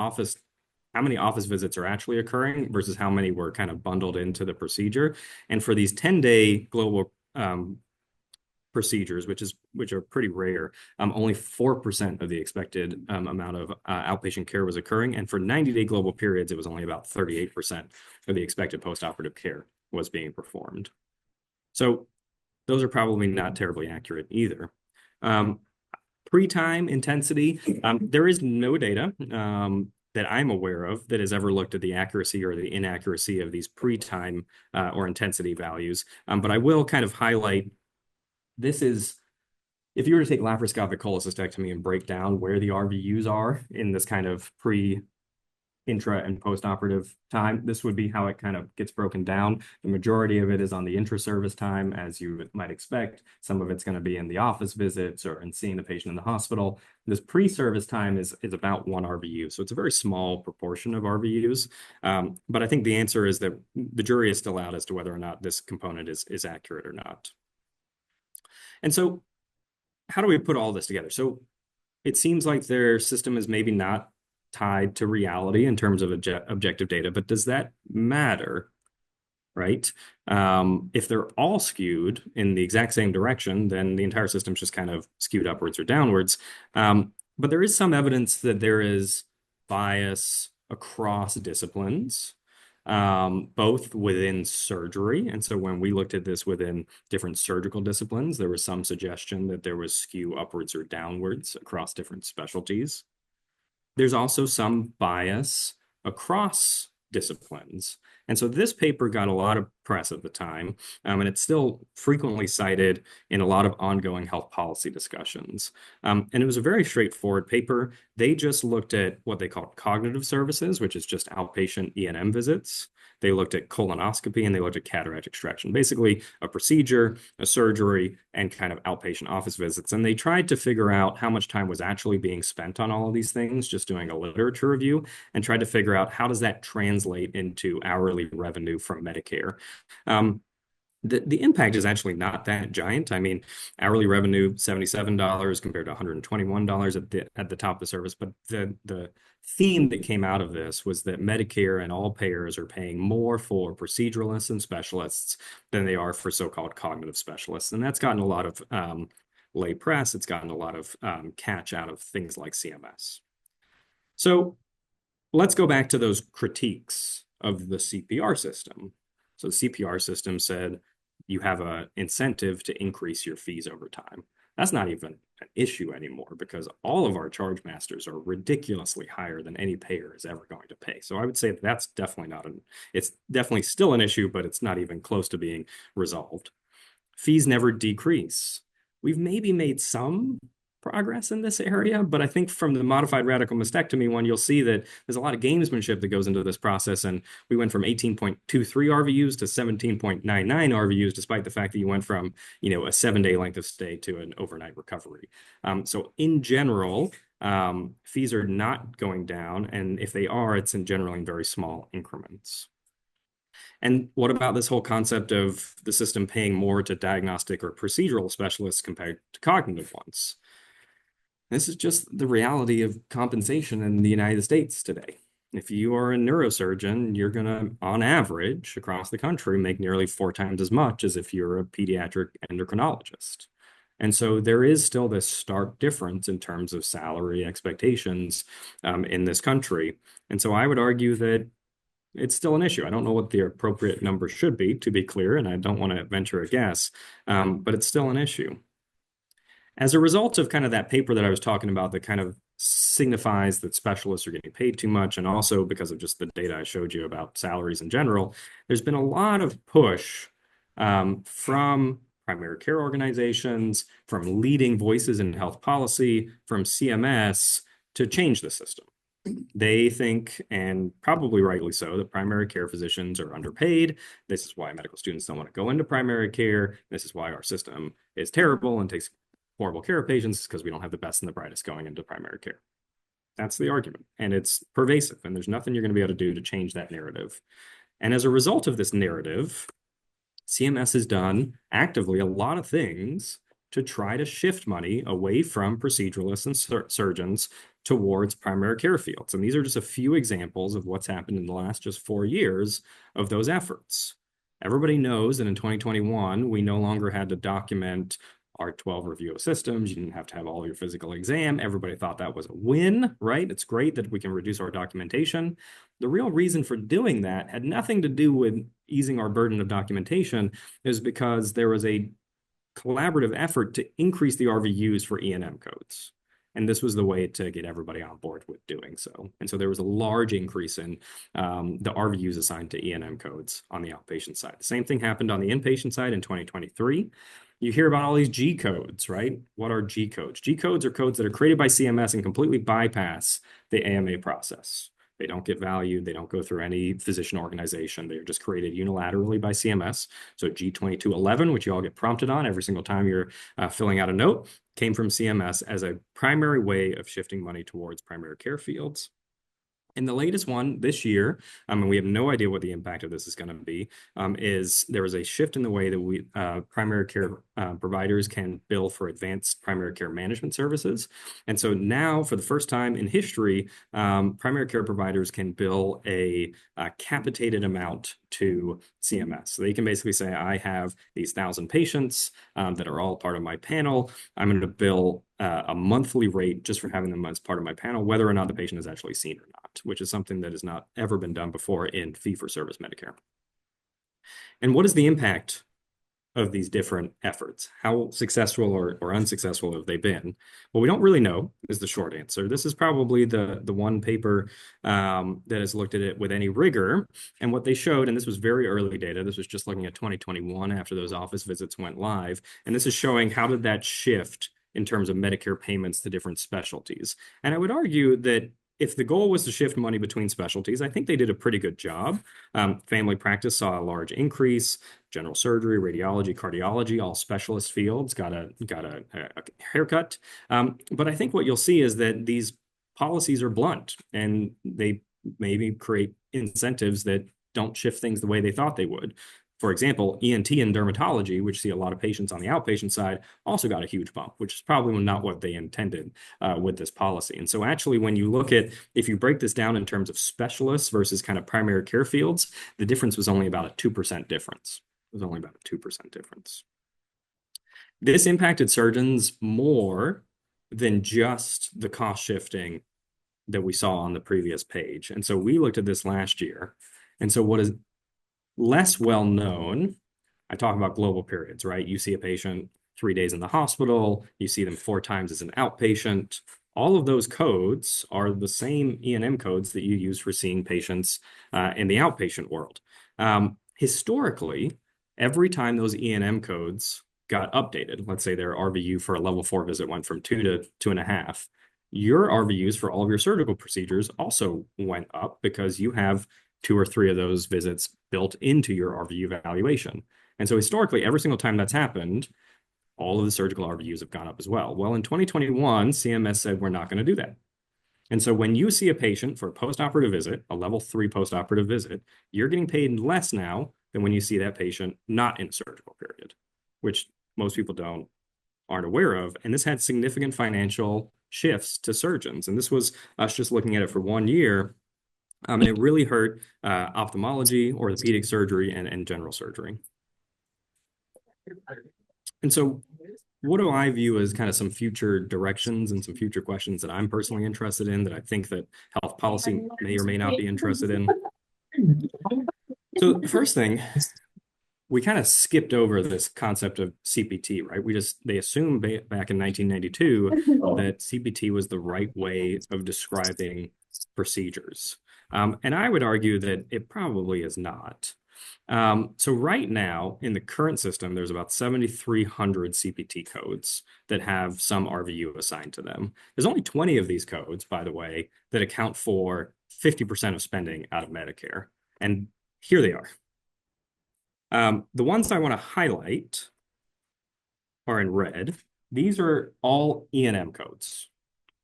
[SPEAKER 2] office visits are actually occurring versus how many were kind of bundled into the procedure. And for these 10-day global procedures, which are pretty rare, only 4% of the expected amount of outpatient care was occurring. And for 90-day global periods, it was only about 38% of the expected postoperative care was being performed. So those are probably not terribly accurate either. Pre-time intensity, there is no data that I'm aware of that has ever looked at the accuracy or the inaccuracy of these pre-time or intensity values. But I will kind of highlight, this is, if you were to take laparoscopic cholecystectomy and break down where the RVUs are in this kind of intra and post-operative time, this would be how it kind of gets broken down. The majority of it is on the intra-service time, as you might expect. Some of it's going to be in the office visits or in seeing the patient in the hospital. This pre-service time is about 1 RVU. So it's a very small proportion of RVUs. But I think the answer is that the jury is still out as to whether or not this component is accurate or not. And so how do we put all this together? So it seems like their system is maybe not tied to reality in terms of objective data, but does that matter, right? If they're all skewed in the exact same direction, then the entire system's just kind of skewed upwards or downwards. But there is some evidence that there is bias across disciplines, both within surgery. And so when we looked at this within different surgical disciplines, there was some suggestion that there was skew upwards or downwards across different specialties. There's also some bias across disciplines. And so this paper got a lot of press at the time, and it's still frequently cited in a lot of ongoing health policy discussions. And it was a very straightforward paper. They just looked at what they call cognitive services, which is just outpatient E&M visits. They looked at colonoscopy and they looked at cataract extraction, basically a procedure, a surgery, and kind of outpatient office visits. And they tried to figure out how much time was actually being spent on all of these things, just doing a literature review, and tried to figure out how does that translate into hourly revenue from Medicare. The impact is actually not that giant. I mean, hourly revenue, $77 compared to $121 at the top of the service. But the theme that came out of this was that Medicare and all payers are paying more for proceduralists and specialists than they are for so-called cognitive specialists. And that's gotten a lot of lay press. It's gotten a lot of catch out of things like CMS. So let's go back to those critiques of the CPR system. So the CPR system said, you have an incentive to increase your fees over time. That's not even an issue anymore because all of our charge masters are ridiculously higher than any payer is ever going to pay. So I would say that's definitely it's definitely still an issue, but it's not even close to being resolved. Fees never decrease. We've maybe made some progress in this area, but I think from the modified radical mastectomy one, you'll see that there's a lot of gamesmanship that goes into this process. And we went from 18.23 RVUs to 17.99 RVUs, despite the fact that you went from, a 7-day length of stay to an overnight recovery. So in general, fees are not going down. And if they are, it's generally in very small increments. And what about this whole concept of the system paying more to diagnostic or procedural specialists compared to cognitive ones? This is just the reality of compensation in the United States today. If you are a neurosurgeon, you're going to, on average, across the country, make nearly 4 times as much as if you're a pediatric endocrinologist. And so there is still this stark difference in terms of salary expectations in this country. And so I would argue that it's still an issue. I don't know what the appropriate number should be, to be clear, and I don't want to venture a guess, but it's still an issue. As a result of kind of that paper that I was talking about that kind of signifies that specialists are getting paid too much, and also because of just the data I showed you about salaries in general, there's been a lot of push from primary care organizations, from leading voices in health policy, from CMS to change the system. They think, and probably rightly so, that primary care physicians are underpaid. This is why medical students don't want to go into primary care. This is why our system is terrible and takes horrible care of patients, because we don't have the best and the brightest going into primary care. That's the argument. And it's pervasive, and there's nothing you're going to be able to do to change that narrative. And as a result of this narrative, CMS has done actively a lot of things to try to shift money away from proceduralists and surgeons towards primary care fields. And these are just a few examples of what's happened in the last just 4 years of those efforts. Everybody knows that in 2021, we no longer had to document our 12 RVUS systems. You didn't have to have all your physical exam. Everybody thought that was a win, right? It's great that we can reduce our documentation. The real reason for doing that had nothing to do with easing our burden of documentation. Is because there was a collaborative effort to increase the RVUs for E&M codes. And this was the way to get everybody on board with doing so. And so there was a large increase in the RVUs assigned to E&M codes on the outpatient side. The same thing happened on the inpatient side in 2023. You hear about all these G codes, right? What are G codes? G codes are codes that are created by CMS and completely bypass the AMA process. They don't get valued. They don't go through any physician organization. They are just created unilaterally by CMS. So G2211, which you all get prompted on every single time you're filling out a note, came from CMS as a primary way of shifting money towards primary care fields. And the latest one this year, and we have no idea what the impact of this is going to be, is there was a shift in the way that we primary care providers can bill for advanced primary care management services. And so now, for the first time in history, primary care providers can bill a capitated amount to CMS. So they can basically say, I have these 1,000 patients that are all part of my panel. I'm going to bill a monthly rate just for having them as part of my panel, whether or not the patient is actually seen or not, which is something that has not ever been done before in fee-for-service Medicare. And what is the impact of these different efforts? How successful or unsuccessful have they been? Well, we don't really know is the short answer. This is probably the one paper that has looked at it with any rigor. And what they showed, and this was very early data, this was just looking at 2021 after those office visits went live. And this is showing how did that shift in terms of Medicare payments to different specialties. And I would argue that if the goal was to shift money between specialties, I think they did a pretty good job. Family practice saw a large increase. General surgery, radiology, cardiology, all specialist fields got a haircut. But I think what you'll see is that these policies are blunt, and they maybe create incentives that don't shift things the way they thought they would. For example, ENT and dermatology, which see a lot of patients on the outpatient side, also got a huge bump, which is probably not what they intended with this policy. And so actually, when you look at, if you break this down in terms of specialists versus kind of primary care fields, the difference was only about a 2% difference. It was only about a 2% difference. This impacted surgeons more than just the cost shifting that we saw on the previous page. And so we looked at this last year. And so what is less well known, I talk about global periods, right? You see a patient 3 days in the hospital, you see them 4 times as an outpatient. All of those codes are the same E&M codes that you use for seeing patients in the outpatient world. Historically, every time those E&M codes got updated, let's say their RVU for a level 4 visit went from 2 to 2.5, your RVUs for all of your surgical procedures also went up because you have 2 or 3 of those visits built into your RVU evaluation. And so historically, every single time that's happened, all of the surgical RVUs have gone up as well. Well, in 2021, CMS said we're not going to do that. And so when you see a patient for a postoperative visit, a level 3 postoperative visit, you're getting paid less now than when you see that patient not in a surgical period, which most people aren't aware of. And this had significant financial shifts to surgeons. And this was us just looking at it for 1 year. And it really hurt ophthalmology, orthopedic surgery, and general surgery. And so what do I view as kind of some future directions and some future questions that I'm personally interested in, that I think that health policy may or may not be interested in? So the first thing, we kind of skipped over this concept of CPT, right? They assumed back in 1992 that CPT was the right way of describing procedures. And I would argue that it probably is not. So right now, in the current system, there's about 7,300 CPT codes that have some RVU assigned to them. There's only 20 of these codes, by the way, that account for 50% of spending out of Medicare. And here they are. The ones I want to highlight are in red. These are all E&M codes.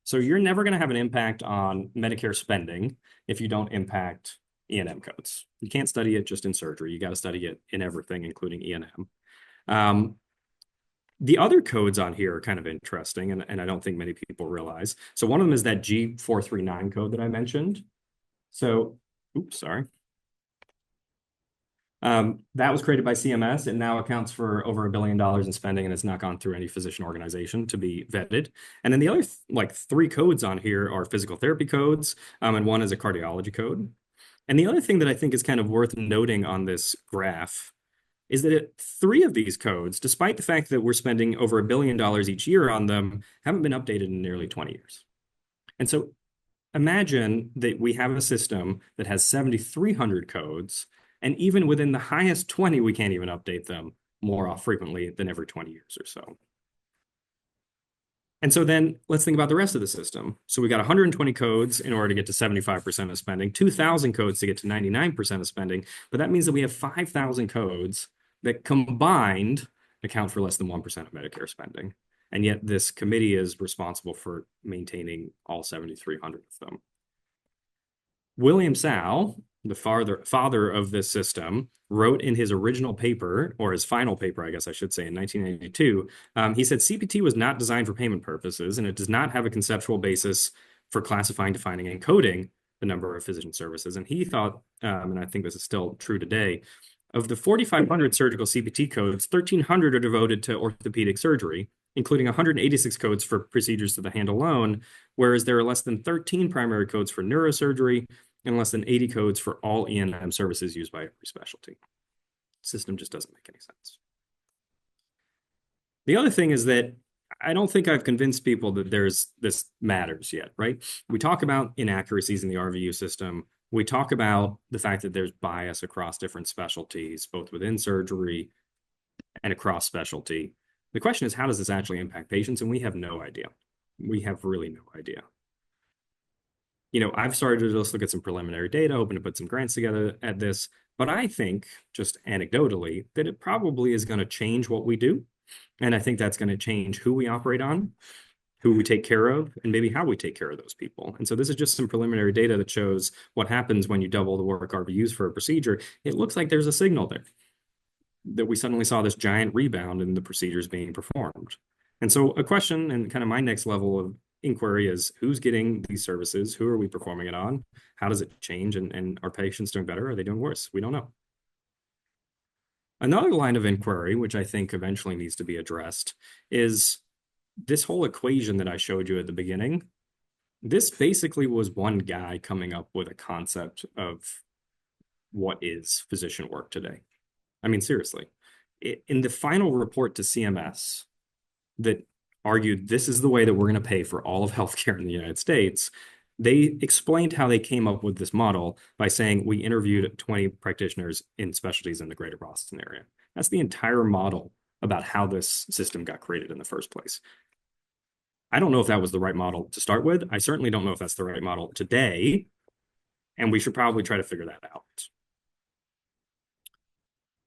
[SPEAKER 2] So you're never going to have an impact on Medicare spending if you don't impact E&M codes. You can't study it just in surgery. You got to study it in everything, including E&M. The other codes on here are kind of interesting, and I don't think many people realize. So one of them is that G439 code that I mentioned. So, oops, sorry. That was created by CMS. It now accounts for over $1 billion in spending, and it's not gone through any physician organization to be vetted. And then the other like 3 codes on here are physical therapy codes, and one is a cardiology code. And the other thing that I think is kind of worth noting on this graph is that 3 of these codes, despite the fact that we're spending over $1 billion each year on them, haven't been updated in nearly 20 years. And so imagine that we have a system that has 7,300 codes, and even within the highest 20, we can't even update them more frequently than every 20 years or so. And so then let's think about the rest of the system. So we got 120 codes in order to get to 75% of spending, 2,000 codes to get to 99% of spending. But that means that we have 5,000 codes that combined account for less than 1% of Medicare spending. And yet this committee is responsible for maintaining all 7,300 of them. William Sal, the father of this system, wrote in his original paper, or his final paper, I guess I should say, in 1992, he said CPT was not designed for payment purposes, and it does not have a conceptual basis for classifying, defining, and coding the number of physician services. And he thought, and I think this is still true today, of the 4,500 surgical CPT codes, 1,300 are devoted to orthopedic surgery, including 186 codes for procedures to the hand alone, whereas there are less than 13 primary codes for neurosurgery and less than 80 codes for all E&M services used by every specialty. The system just doesn't make any sense. The other thing is that I don't think I've convinced people that this matters yet, right? We talk about inaccuracies in the RVU system. We talk about the fact that there's bias across different specialties, both within surgery and across specialty. The question is, how does this actually impact patients? And we have no idea. We have really no idea. You know, I've started to just look at some preliminary data, hoping to put some grants together at this, but I think, just anecdotally, that it probably is going to change what we do. And I think that's going to change who we operate on, who we take care of, and maybe how we take care of those people. And so this is just some preliminary data that shows what happens when you double the work RVUs for a procedure. It looks like there's a signal there, that we suddenly saw this giant rebound in the procedures being performed. And so a question, and kind of my next level of inquiry, is who's getting these services? Who are we performing it on? How does it change? And are patients doing better? Are they doing worse? We don't know. Another line of inquiry, which I think eventually needs to be addressed, is this whole equation that I showed you at the beginning. This basically was one guy coming up with a concept of what is physician work today. I mean, seriously, in the final report to CMS that argued this is the way that we're going to pay for all of healthcare in the United States, they explained how they came up with this model by saying we interviewed 20 practitioners in specialties in the greater Boston area. That's the entire model about how this system got created in the first place. I don't know if that was the right model to start with. I certainly don't know if that's the right model today, and we should probably try to figure that out.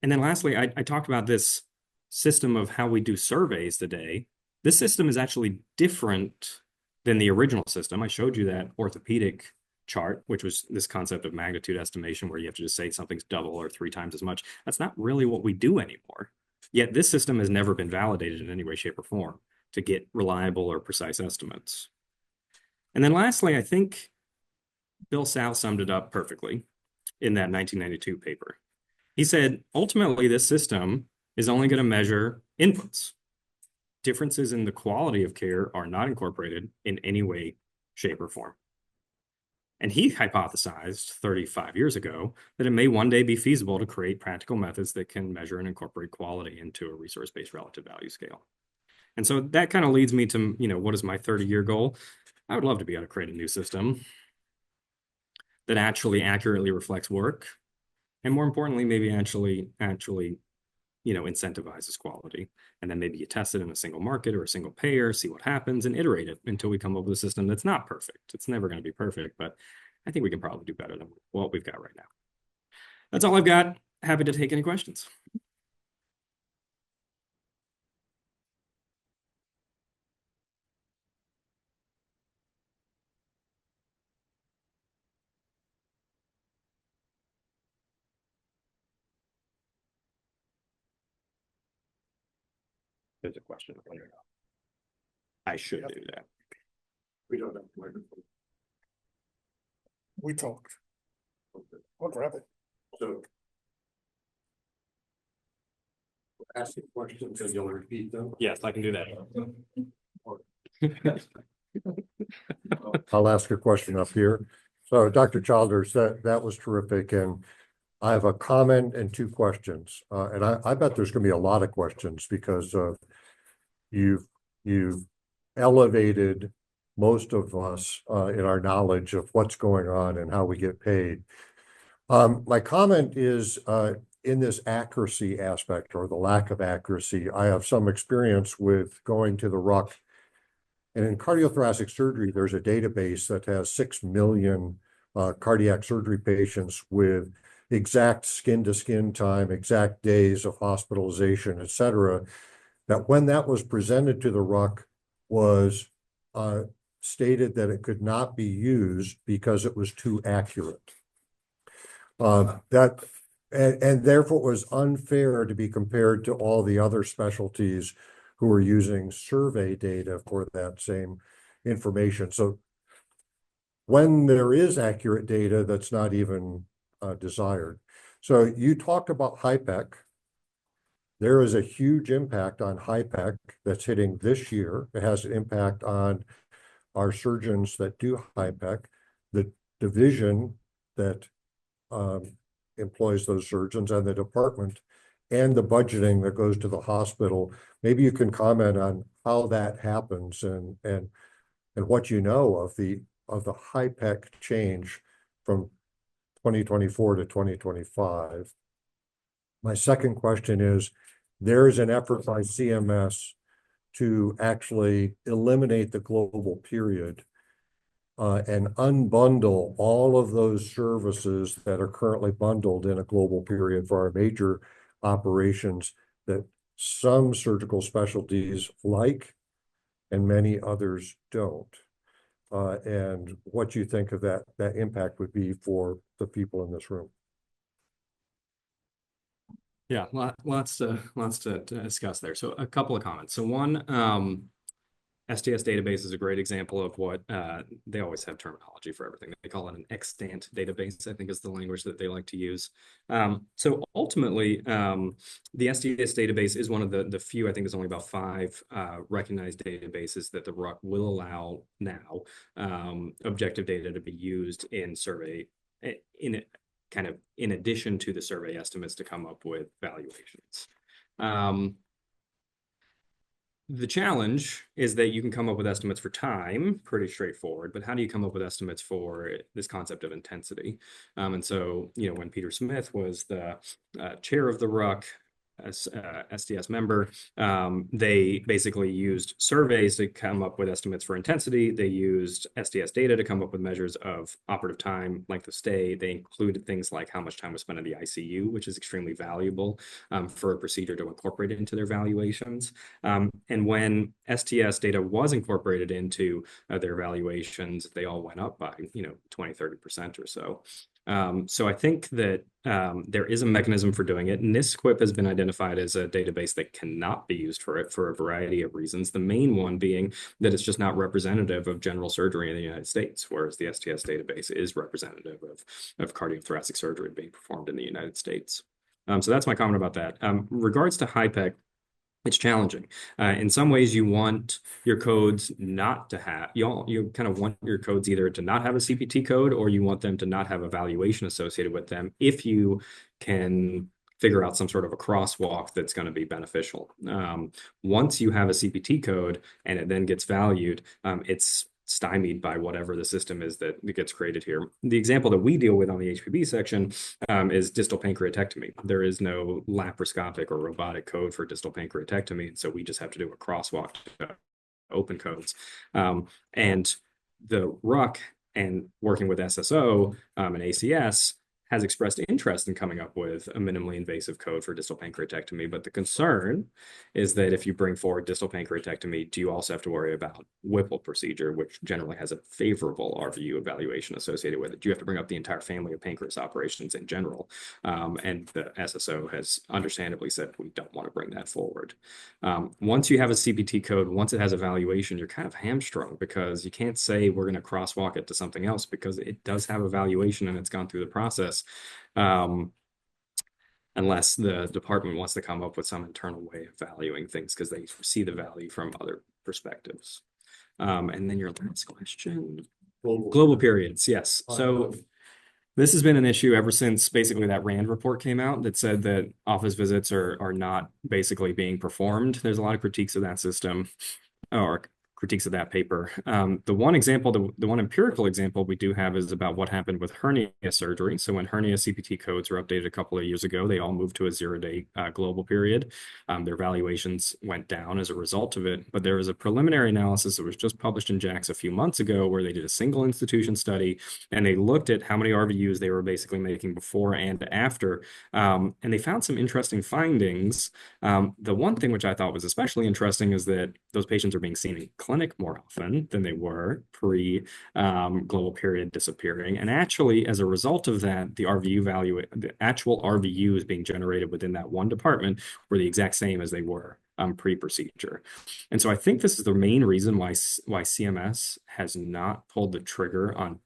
[SPEAKER 2] And then lastly, I talked about this system of how we do surveys today. This system is actually different than the original system. I showed you that orthopedic chart, which was this concept of magnitude estimation, where you have to just say something's double or 3 times as much. That's not really what we do anymore. Yet this system has never been validated in any way, shape, or form to get reliable or precise estimates. And then lastly, I think Bill South summed it up perfectly in that 1992 paper. He said, ultimately, this system is only going to measure inputs. Differences in the quality of care are not incorporated in any way, shape, or form. And he hypothesized 35 years ago that it may one day be feasible to create practical methods that can measure and incorporate quality into a resource-based relative value scale. And so that kind of leads me to, what is my 30-year goal? I would love to be able to create a new system that actually accurately reflects work, and more importantly, maybe actually incentivizes quality. And then maybe you test it in a single market or a single payer, see what happens, and iterate it until we come up with a system that's not perfect. It's never going to be perfect, but I think we can probably do better than what we've got right now. That's all I've got. Happy to take any questions. There's a question later. I should do that.
[SPEAKER 1] We don't have a microphone.
[SPEAKER 3] We talked. I'll grab it.
[SPEAKER 1] So ask the questions and you'll repeat them.
[SPEAKER 2] Yes, I can do that.
[SPEAKER 3] I'll ask a question up here. So Dr. Childers, that was terrific. And I have a comment and two questions. And I bet there's going to be a lot of questions because you've elevated most of us in our knowledge of what's going on and how we get paid. My comment is in this accuracy aspect or the lack of accuracy. I have some experience with going to the RUC. And in cardiothoracic surgery, there's a database that has 6 million cardiac surgery patients with exact skin-to-skin time, exact days of hospitalization, et cetera, that when that was presented to the RUC was stated that it could not be used because it was too accurate. And therefore it was unfair to be compared to all the other specialties who are using survey data for that same information. So when there is accurate data, that's not even desired. So you talked about HIPEC. There is a huge impact on HIPEC that's hitting this year. It has an impact on our surgeons that do HIPEC, the division that employs those surgeons, and the department, and the budgeting that goes to the hospital. Maybe you can comment on how that happens and what you know of the HIPEC change from 2024 to 2025. My second question is, there is an effort by CMS to actually eliminate the global period and unbundle all of those services that are currently bundled in a global period for our major operations that some surgical specialties like and many others don't. And what you think of that impact would be for the people in this room.
[SPEAKER 2] Yeah, lots to discuss there. So a couple of comments. So one, STS database is a great example of what they always have terminology for everything. They call it an extant database, I think is the language that they like to use. So ultimately, the STS database is one of the few, I think there's only about 5 recognized databases that the RUC will allow now objective data to be used in survey in addition to the survey estimates to come up with valuations. The challenge is that you can come up with estimates for time, pretty straightforward, but how do you come up with estimates for this concept of intensity? And so, when Peter Smith was the chair of the RUC, as STS member, they basically used surveys to come up with estimates for intensity. They used STS data to come up with measures of operative time, length of stay. They included things like how much time was spent in the ICU, which is extremely valuable for a procedure to incorporate it into their valuations. And when STS data was incorporated into their valuations, they all went up by 20, 30% or so. So I think that there is a mechanism for doing it. NISQIP has been identified as a database that cannot be used for it for a variety of reasons. The main one being that it's just not representative of general surgery in the United States, whereas the STS database is representative of cardiothoracic surgery being performed in the United States. So that's my comment about that. Regards to HIPEC, it's challenging. In some ways, you want your codes not to have, you kind of want your codes either to not have a CPT code, or you want them to not have a valuation associated with them if you can figure out some sort of a crosswalk that's going to be beneficial. Once you have a CPT code and it then gets valued, it's stymied by whatever the system is that gets created here. The example that we deal with on the HPB section is distal pancreatectomy. There is no laparoscopic or robotic code for distal pancreatectomy, so we just have to do a crosswalk to open codes. And the RUC and working with SSO and ACS has expressed interest in coming up with a minimally invasive code for distal pancreatectomy. But the concern is that if you bring forward distal pancreatectomy, do you also have to worry about Whipple procedure, which generally has a favorable RVU evaluation associated with it? Do you have to bring up the entire family of pancreas operations in general? And the SSO has understandably said we don't want to bring that forward. Once you have a CPT code, once it has a valuation, you're kind of hamstrung because you can't say we're going to crosswalk it to something else because it does have a valuation and it's gone through the process. Unless the department wants to come up with some internal way of valuing things because they see the value from other perspectives. And then your last question, global periods. Yes. So this has been an issue ever since basically that RAND report came out that said that office visits are not basically being performed. There's a lot of critiques of that system, or critiques of that paper. The one example, the one empirical example we do have is about what happened with hernia surgery. So when hernia CPT codes were updated a couple of years ago, they all moved to a 0-day global period. Their valuations went down as a result of it. But there was a preliminary analysis that was just published in JACS a few months ago where they did a single institution study and they looked at how many RVUs they were basically making before and after. And they found some interesting findings. The one thing which I thought was especially interesting is that those patients are being seen in clinic more often than they were pre-global period disappearing. And actually, as a result of that, the RVU value, the actual RVUs being generated within that one department were the exact same as they were pre-procedure. And so I think this is the main reason why CMS has not pulled the trigger on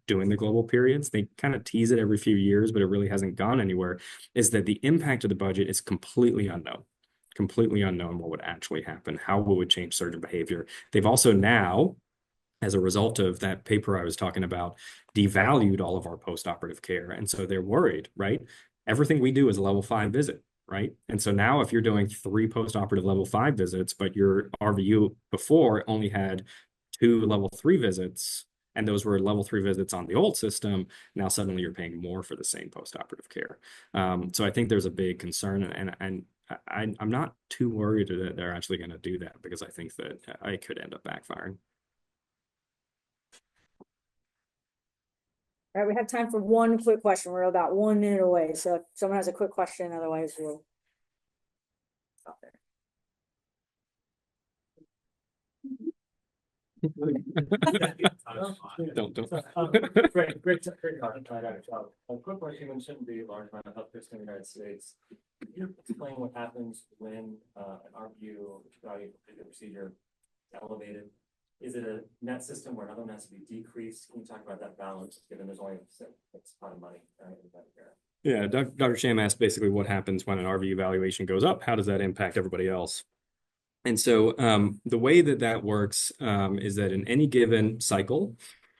[SPEAKER 2] doing the global periods. They kind of tease it every few years, but it really hasn't gone anywhere, is that the impact of the budget is completely unknown what would actually happen, how it would change surgeon behavior. They've also now, as a result of that paper I was talking about, devalued all of our post-operative care. And so they're worried, right? Everything we do is a level 5 visit, right? And so now if you're doing 3 post-operative level 5 visits, but your RVU before only had 2 level 3 visits, and those were level 3 visits on the old system, now suddenly you're paying more for the same post-operative care. So I think there's a big concern, and I'm not too worried that they're actually going to do that because I think that I could end up backfiring.
[SPEAKER 4] All right, we have time for one quick question. We're about 1 minute away. So if someone has a quick question, otherwise we'll stop there.
[SPEAKER 2] Don't.
[SPEAKER 5] Great. A quick question. You mentioned the large amount of healthcare in the United States. Can you explain what happens when an RVU value for the procedure is elevated? Is it a net system where another one has to be decreased? Can you talk about that balance, given there's only a lot of money in Medicare?
[SPEAKER 2] Yeah, Dr. Sham asked basically what happens when an RVU valuation goes up. How does that impact everybody else? And so the way that works is that in any given cycle,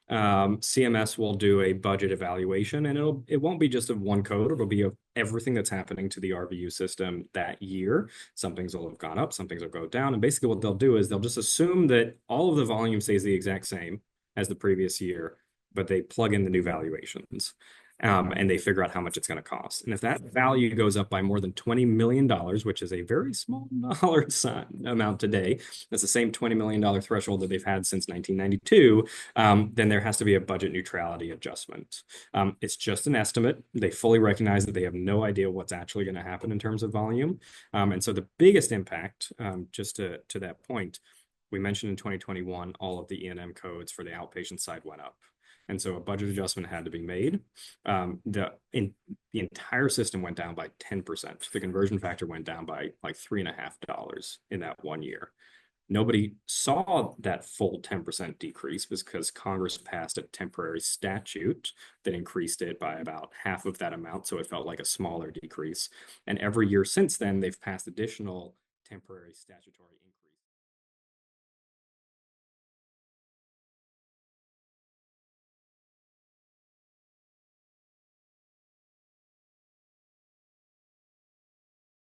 [SPEAKER 2] CMS will do a budget evaluation, and it won't be just of one code. It'll be of everything that's happening to the RVU system that year. Some things will have gone up, some things will go down. And basically what they'll do is they'll just assume that all of the volume stays the exact same as the previous year, but they plug in the new valuations. And they figure out how much it's going to cost. And if that value goes up by more than $20 million, which is a very small dollar amount today, that's the same $20 million threshold that they've had since 1992, then there has to be a budget neutrality adjustment. It's just an estimate. They fully recognize that they have no idea what's actually going to happen in terms of volume. And so the biggest impact, just to that point, we mentioned in 2021, all of the E&M codes for the outpatient side went up. And so a budget adjustment had to be made. The entire system went down by 10%. The conversion factor went down by like $3.50 in that 1 year. Nobody saw that full 10% decrease because Congress passed a temporary statute that increased it by about half of that amount. So it felt like a smaller decrease. And every year since then, they've passed additional temporary statutory increases.